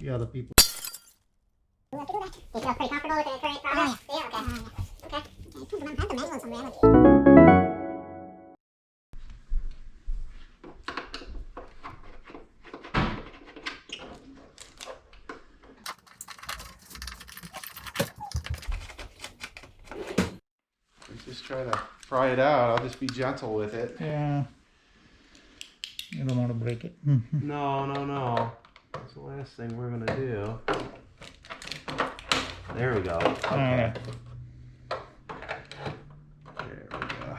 the other people. You feel pretty comfortable with the current process? Yeah, okay. Okay. I have the manual somewhere. Let's just try to fry it out. I'll just be gentle with it. Yeah. You don't want to break it. No. That's the last thing we're gonna do. There we go. Okay. There we go.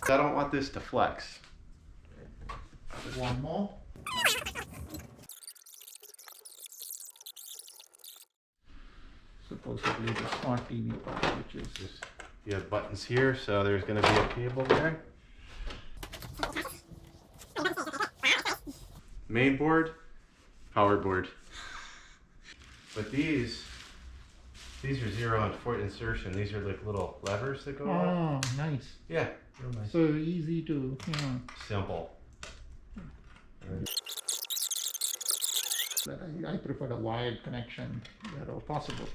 I don't want this to flex. One more. Supposedly the smart TV part, which is Just, you have buttons here, so there's going to be a cable there. Main board, power board. But these are 0 and 4 insertion. These are like little levers that go on. oh, nice. Yeah, real nice. So easy to, Simple. I prefer a wired connection wherever possible.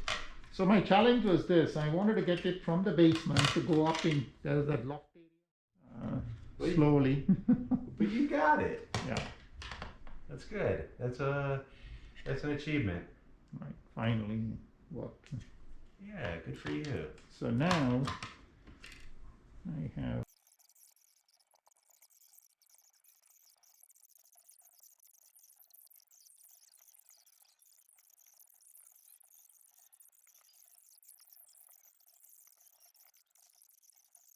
So my challenge was this: I wanted to get it from the basement to go up in that loft area slowly. But you got it. Yeah. That's good. That's an achievement. Right. Finally worked. Yeah, good for you. So now I have.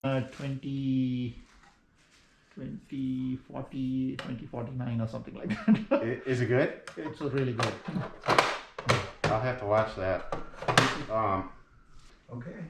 Uh, 20, 40, 2049 or something like that. Is it good? It's really good. I'll have to watch that. Okay.